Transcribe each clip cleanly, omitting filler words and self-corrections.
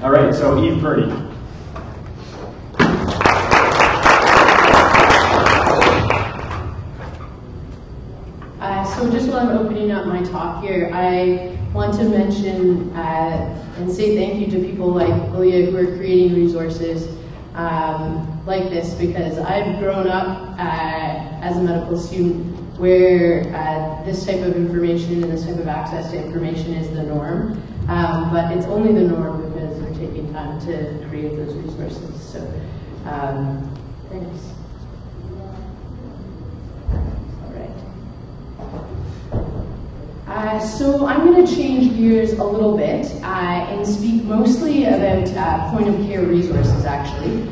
All right, so Eve Purdy. So just while I'm opening up my talk here, I want to mention and say thank you to people like Leah who are creating resources like this, because I've grown up as a medical student where this type of information and this type of access to information is the norm, but it's only the norm because they're taking time to create those resources. So thanks. So I'm going to change gears a little bit and speak mostly about point-of-care resources, actually.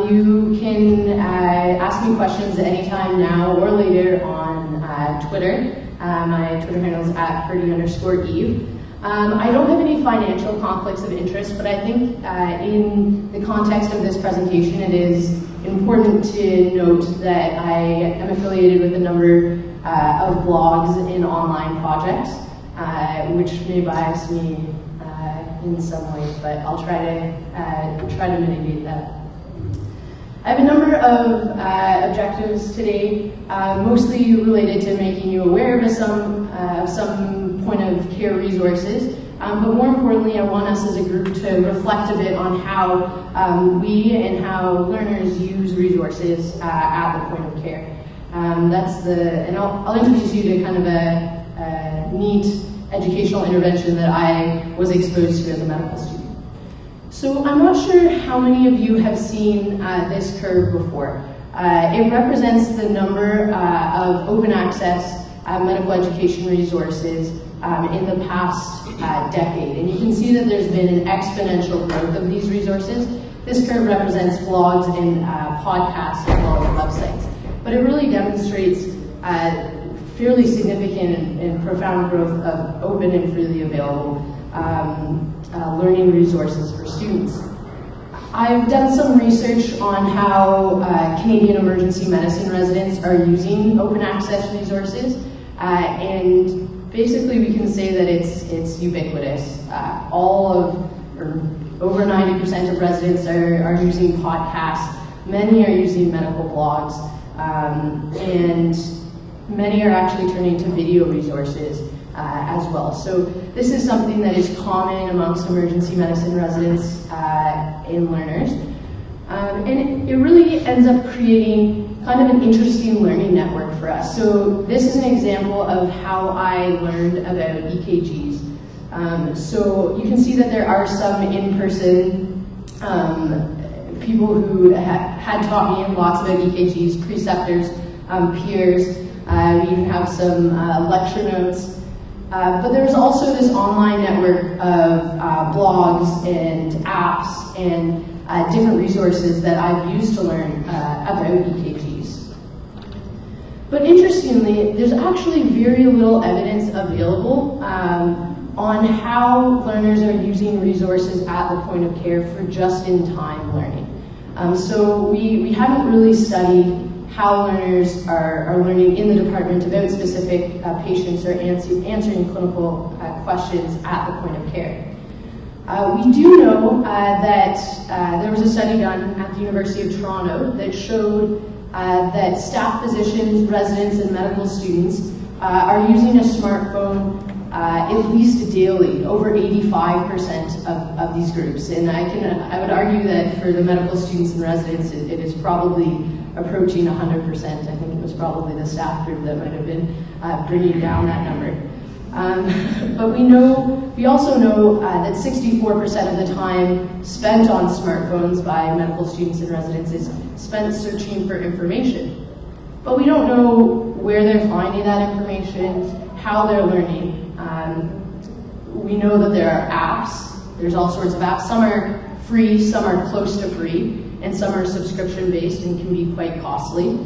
You can ask me questions anytime now or later on Twitter. My Twitter handle is @Purdy_Eve. I don't have any financial conflicts of interest, but I think in the context of this presentation, it is important to note that I am affiliated with a number of blogs and online projects, which may bias me in some ways, but I'll try to mitigate that. I have a number of objectives today, mostly related to making you aware of some point-of-care resources, but more importantly, I want us as a group to reflect a bit on how we and how learners use resources at the point of care. And I'll introduce you to kind of a neat educational intervention that I was exposed to as a medical student. So I'm not sure how many of you have seen this curve before. It represents the number of open access medical education resources in the past decade. And you can see that there's been an exponential growth of these resources. This curve represents blogs and podcasts as well as websites. But it really demonstrates fairly significant and profound growth of open and freely available learning resources for students. I've done some research on how Canadian emergency medicine residents are using open access resources, and basically we can say that it's ubiquitous. Over 90% of residents are using podcasts, many are using medical blogs, and many are actually turning to video resources as well. So this is something that is common amongst emergency medicine residents and learners. And it really ends up creating kind of an interesting learning network for us. So this is an example of how I learned about EKGs. So you can see that there are some in-person people who had taught me lots about EKGs, preceptors, peers. We even have some lecture notes. But there's also this online network of blogs and apps and different resources that I've used to learn about EKGs. But interestingly, there's actually very little evidence available on how learners are using resources at the point of care for just-in-time learning. So we haven't really studied how learners are learning in the department about specific patients or answering clinical questions at the point of care. We do know that there was a study done at the University of Toronto that showed that staff physicians, residents, and medical students are using a smartphone at least daily, over 85% of these groups. And I would argue that for the medical students and residents, it is probably approaching 100%. I think it was probably the staff group that might have been bringing down that number. But we also know that 64% of the time spent on smartphones by medical students and residents is spent searching for information. But we don't know where they're finding that information, how they're learning. We know that there are apps. There's all sorts of apps. Some are free, some are close to free, and some are subscription-based and can be quite costly.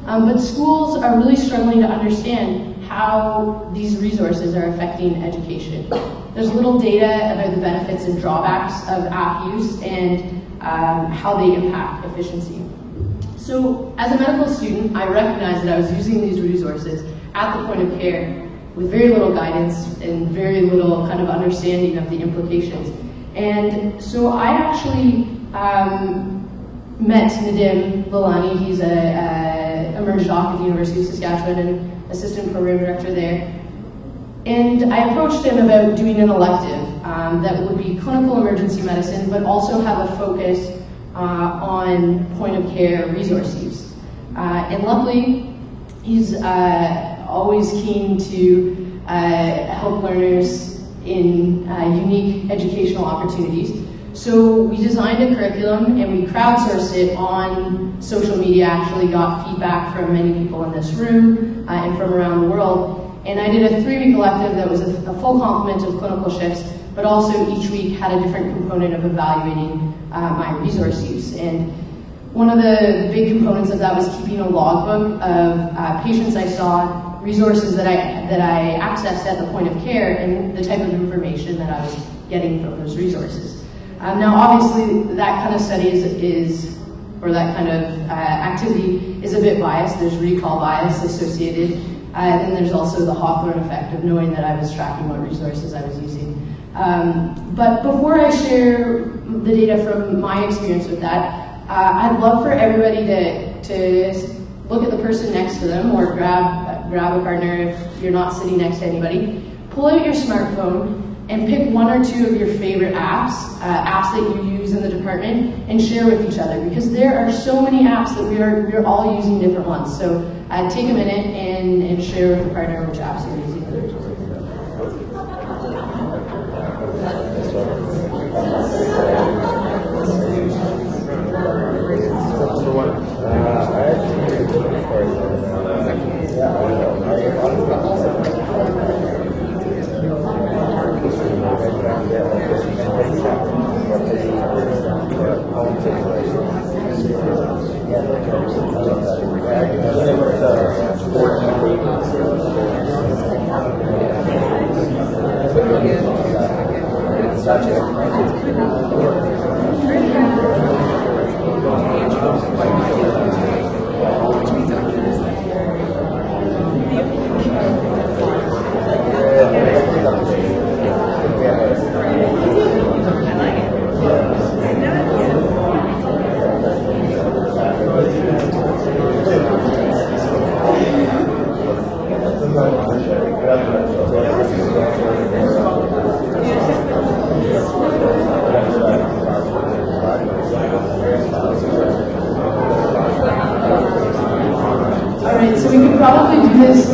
But schools are really struggling to understand how these resources are affecting education. There's little data about the benefits and drawbacks of app use and how they impact efficiency. So as a medical student, I recognized that I was using these resources at the point of care with very little guidance and very little kind of understanding of the implications. And so I actually met Nadim Lalani. He's a emerged doc at the University of Saskatchewan and assistant program director there. And I approached him about doing an elective that would be clinical emergency medicine, but also have a focus on point of care resource use. And luckily, he's always keen to help learners in unique educational opportunities. So we designed a curriculum and we crowdsourced it on social media, actually got feedback from many people in this room and from around the world. And I did a 3-week elective that was a full complement of clinical shifts, but also each week had a different component of evaluating my resource use. And one of the big components of that was keeping a logbook of patients I saw, resources that I accessed at the point of care, and the type of information that I was getting from those resources. Now, obviously, that kind of study or that kind of activity is a bit biased. There's recall bias associated. And there's also the Hawthorne effect of knowing that I was tracking what resources I was using. But before I share the data from my experience with that, I'd love for everybody to look at the person next to them, or grab a partner if you're not sitting next to anybody. Pull out your smartphone and pick 1 or 2 of your favorite apps that you use in the department, and share with each other, because there are so many apps that we're all using different ones. So take a minute and share with your partner which apps you're using.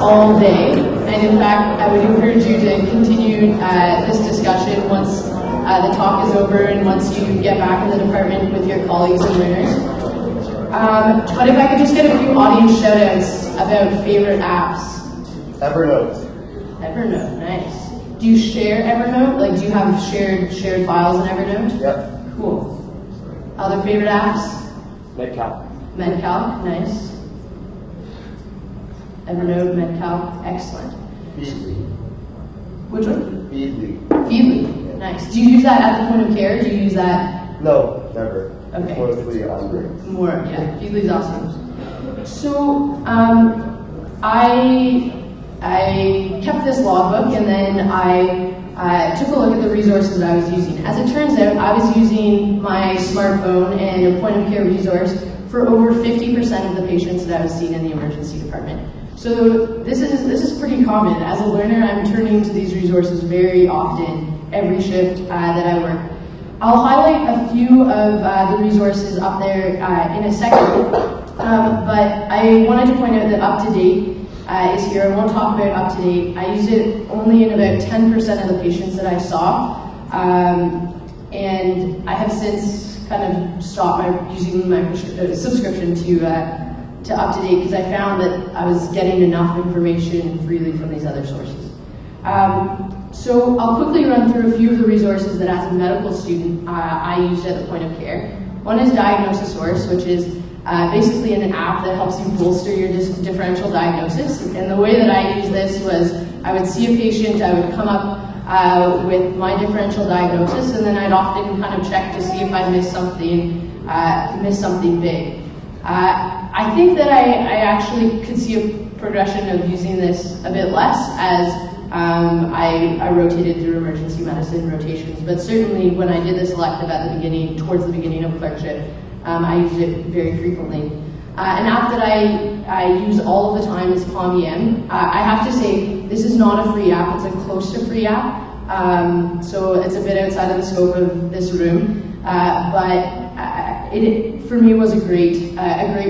All day, and in fact, I would encourage you to continue this discussion once the talk is over and once you get back in the department with your colleagues and learners. But if I could just get a few audience shout-outs about favorite apps. Evernote. Evernote, nice. Do you share Evernote? Like, do you have shared files in Evernote? Yep. Cool. Other favorite apps? MedCalc. MedCalc, nice. Evernote, MedCalc, excellent. Feedly. Which one? Feedly. Feedly, Yeah. nice. Do you use that at the point of care? Do you use that? No, never. Okay. Mostly on More, yeah. Feedly's awesome. So, I kept this logbook, and then I took a look at the resources that I was using. As it turns out, I was using my smartphone and a point of care resource for over 50% of the patients that I was seeing in the emergency department. So this is pretty common. As a learner, I'm turning to these resources very often, every shift that I work. I'll highlight a few of the resources up there in a second, but I wanted to point out that UpToDate is here. I won't talk about UpToDate. I used it only in about 10% of the patients that I saw, and I have since kind of stopped using my subscription to UpToDate, because I found that I was getting enough information freely from these other sources. So I'll quickly run through a few of the resources that as a medical student I used at the point of care. One is Diagnosis Source, which is basically an app that helps you bolster your differential diagnosis. And the way that I used this was I would see a patient, I would come up with my differential diagnosis, and then I'd often kind of check to see if I'd missed something big. I think that I actually could see a progression of using this a bit less, as I rotated through emergency medicine rotations, but certainly when I did this elective at the beginning, towards the beginning of clerkship, I used it very frequently. An app that I use all of the time is BoringEM. I have to say, this is not a free app, it's a close to free app, so it's a bit outside of the scope of this room, but it for me was a great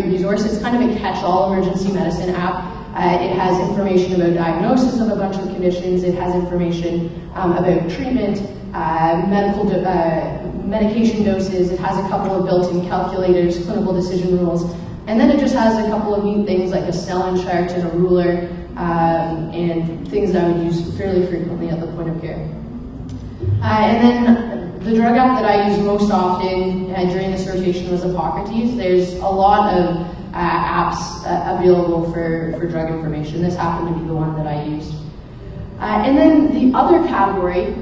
resource. It's kind of a catch-all emergency medicine app. It has information about diagnosis of a bunch of conditions, it has information about treatment, medication doses, it has a couple of built-in calculators, clinical decision rules, and then it just has a couple of neat things like a Snellen chart and a ruler, and things that I would use fairly frequently at the point of care. And then the drug app that I use most often during this rotation was Hippocrates. There's a lot of apps available for drug information. This happened to be the one that I used. And then the other category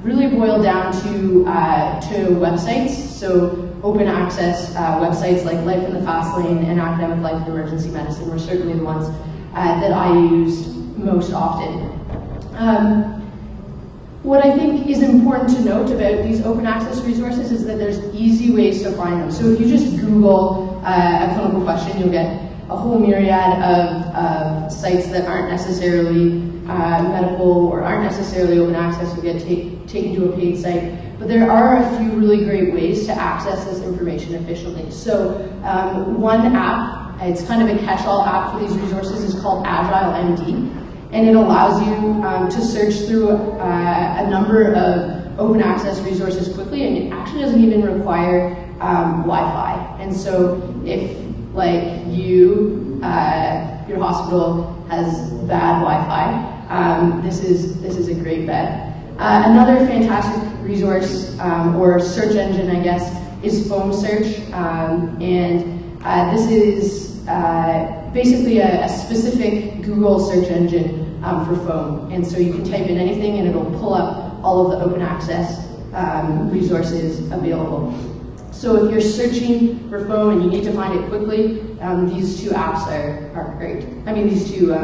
really boiled down to websites. So open access websites like Life in the Fast Lane and Academic Life in Emergency Medicine were certainly the ones that I used most often. What I think is important to note about these open access resources is that there's easy ways to find them. So if you just Google a clinical question, you'll get a whole myriad of sites that aren't necessarily medical or aren't necessarily open access. You'll get taken to a paid site. But there are a few really great ways to access this information efficiently. So one app, it's kind of a catch-all app for these resources, is called AgileMD. And it allows you to search through a number of open access resources quickly, and it actually doesn't even require Wi-Fi. And so if, like you, your hospital has bad Wi-Fi, this is a great bet. Another fantastic resource, or search engine, I guess, is Phone Search. And this is basically a specific Google search engine for phone. And so you can type in anything and it'll pull up all of the open access resources available. So if you're searching for phone and you need to find it quickly, these two apps are great. I mean, these two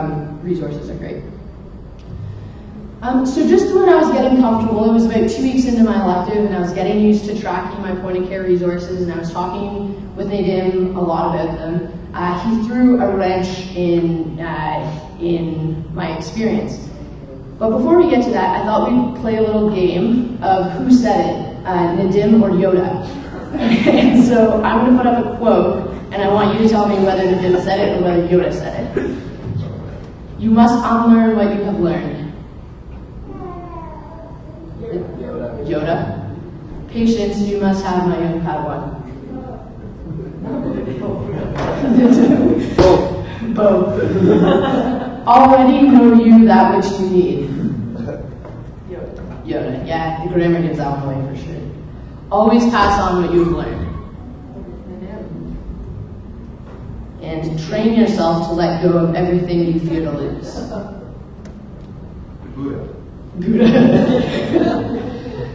resources are great. So just when I was getting comfortable, it was about 2 weeks into my elective, and I was getting used to tracking my point of care resources, and I was talking with Nadim a lot about them. He threw a wrench in my experience. But before we get to that, I thought we'd play a little game of who said it, Nadim or Yoda. And so I'm going to put up a quote, and I want you to tell me whether Nadim said it or whether Yoda said it. You must unlearn what you have learned. Yoda. Patience, you must have my young Padawan. Both. Already know you that which you need. Yoda. Yeah, the grammar gives that one away for sure. Always pass on what you've learned. And train yourself to let go of everything you fear to lose. Buddha.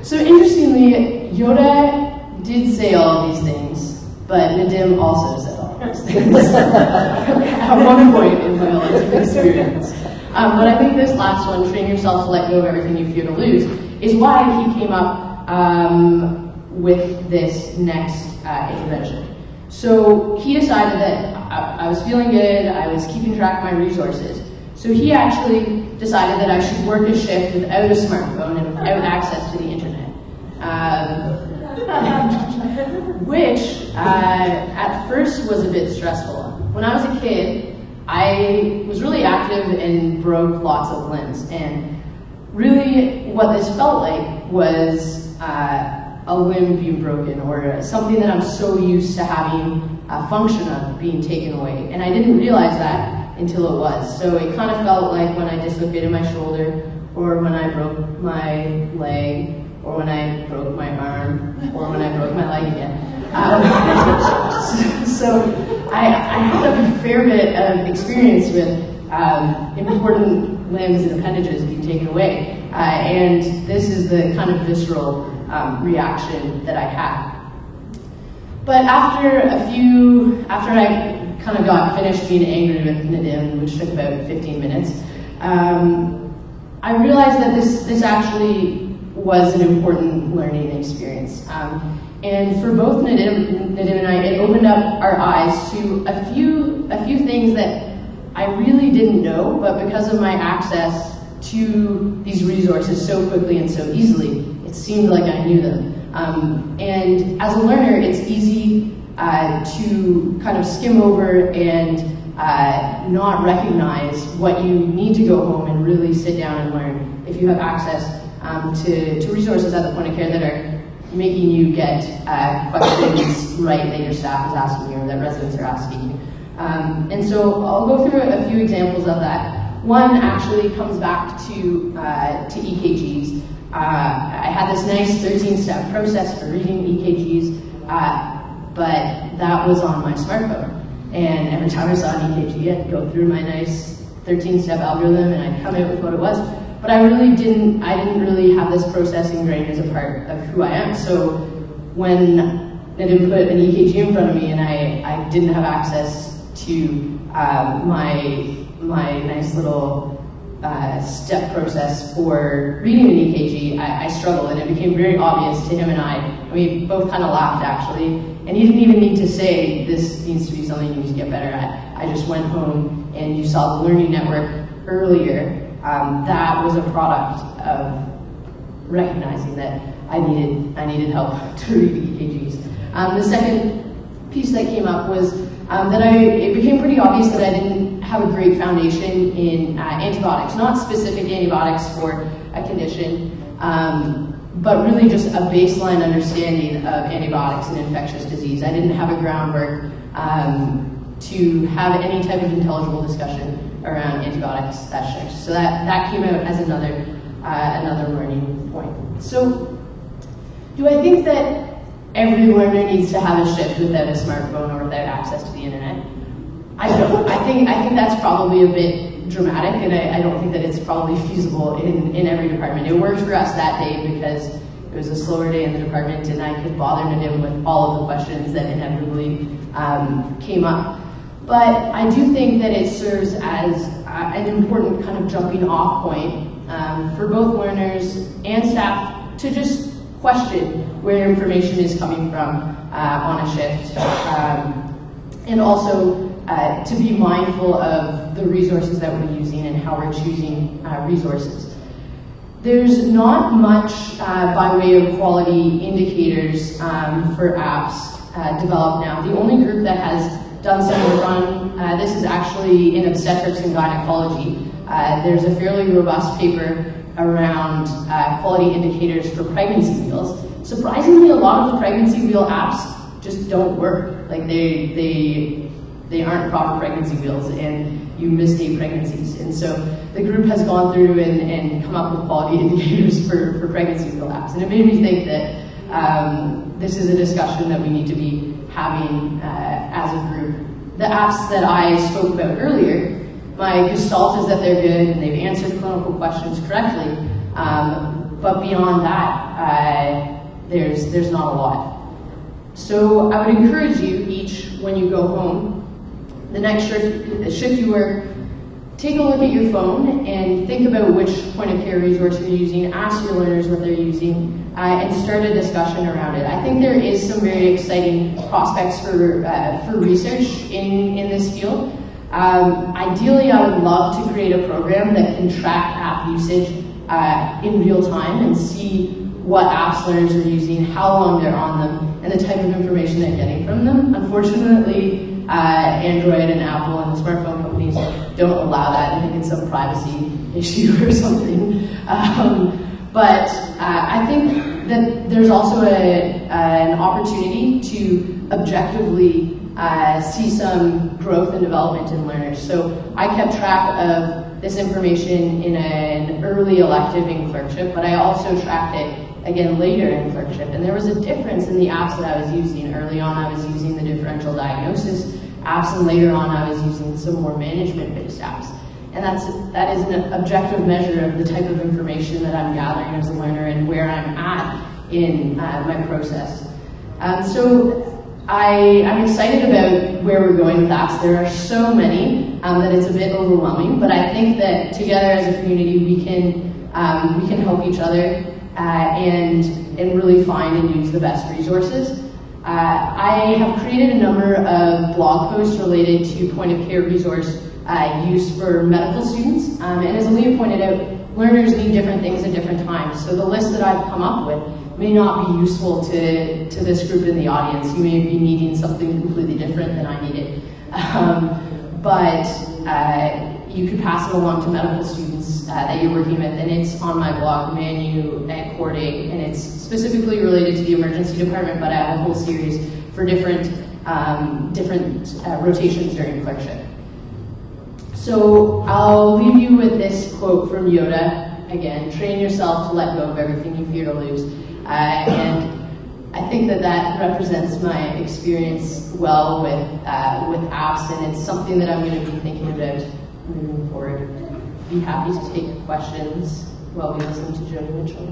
So interestingly, Yoda did say all of these things, but Nadim also said all of these things at one point in my elective experience. But I think this last one, train yourself to let go of everything you fear to lose, is why he came up with this next intervention. So he decided that I was feeling good, I was keeping track of my resources. So he actually decided that I should work a shift without a smartphone and without access to the internet. Which at first was a bit stressful. When I was a kid, I was really active and broke lots of limbs. And really what this felt like was a limb being broken, or something that I'm so used to having a function of being taken away. And I didn't realize that until it was. So it kind of felt like when I dislocated my shoulder, or when I broke my leg, or when I broke my arm, or when I broke my leg again. So I had a fair bit of experience with important limbs and appendages being taken away. And this is the kind of visceral reaction that I had. But after I kind of got finished being angry with Nadim, which took about 15 minutes, I realized that this actually was an important learning experience. And for both Nadim and I, it opened up our eyes to a few things that I really didn't know, but because of my access to these resources so quickly and so easily, it seemed like I knew them. And as a learner, it's easy to kind of skim over and not recognize what you need to go home and really sit down and learn if you have access to resources at the point of care that are making you get questions right that your staff is asking you or that residents are asking you. And so I'll go through a few examples of that. One actually comes back to EKGs. I had this nice 13-step process for reading EKGs, but that was on my smartphone. And every time I saw an EKG, I'd go through my nice 13-step algorithm and I'd come out with what it was. But I didn't really have this process ingrained as a part of who I am. So when Nadim put an EKG in front of me and I didn't have access to my nice little step process for reading an EKG, I struggled, and it became very obvious to him and I. We both kind of laughed, actually, and he didn't even need to say, this needs to be something you need to get better at. I just went home, and you saw the learning network earlier. That was a product of recognizing that I needed help to read EKGs. The second piece that came up was that it became pretty obvious that I didn't have a great foundation in antibiotics, not specific antibiotics for a condition, but really just a baseline understanding of antibiotics and infectious disease. I didn't have a groundwork to have any type of intelligible discussion around antibiotics that shift. So that came out as another learning point. So do I think that every learner needs to have a shift without a smartphone or without access to the internet? I don't. I think that's probably a bit dramatic, and I don't think that it's probably feasible in every department. It worked for us that day because it was a slower day in the department and I could bother Nadim with all of the questions that inevitably came up. But I do think that it serves as an important kind of jumping off point for both learners and staff to just question where information is coming from on a shift. And also to be mindful of the resources that we're using and how we're choosing resources. There's not much by way of quality indicators for apps developed now. The only group that has done some work on this is actually in obstetrics and gynecology. There's a fairly robust paper around quality indicators for pregnancy wheels. Surprisingly, a lot of the pregnancy wheel apps just don't work. Like they aren't proper pregnancy wheels, and you misstate pregnancies. And so the group has gone through and come up with quality indicators for pregnancy wheel apps. And it made me think that this is a discussion that we need to be having as a group. The apps that I spoke about earlier, my gestalt is that they're good and they've answered clinical questions correctly, but beyond that, there's not a lot. So I would encourage you each, when you go home, the next shift you work, take a look at your phone and think about which point of care resource you're using, ask your learners what they're using, and start a discussion around it. I think there is some very exciting prospects for research in this field. Ideally, I would love to create a program that can track app usage in real time and see what apps learners are using, how long they're on them, and the type of information they're getting from them. Unfortunately, Android and Apple and the smartphone companies don't allow that. I think it's some privacy issue or something. But I think that there's also an opportunity to objectively see some growth and development in learners. So I kept track of this information in an early elective in clerkship, but I also tracked it again later in clerkship. And there was a difference in the apps that I was using. Early on, I was using the differential diagnosis apps, and later on, I was using some more management-based apps. And that is an objective measure of the type of information that I'm gathering as a learner and where I'm at in my process. So I'm excited about where we're going with apps. There are so many that it's a bit overwhelming, but I think that together as a community we can we can help each other and really find and use the best resources. I have created a number of blog posts related to point-of-care resource use for medical students, and as Aaliyah pointed out, learners need different things at different times. So the list that I've come up with may not be useful to this group in the audience. You may be needing something completely different than I needed. But you could pass it along to medical students that you're working with, and it's on my blog, Manu at Corde, and it's specifically related to the emergency department, but I have a whole series for different rotations during clerkship. So I'll leave you with this quote from Yoda. Again, train yourself to let go of everything you fear to lose. And I think that represents my experience well with apps, and it's something that I'm going to be thinking about moving forward. Be happy to take questions while we listen to Jody Mitchell.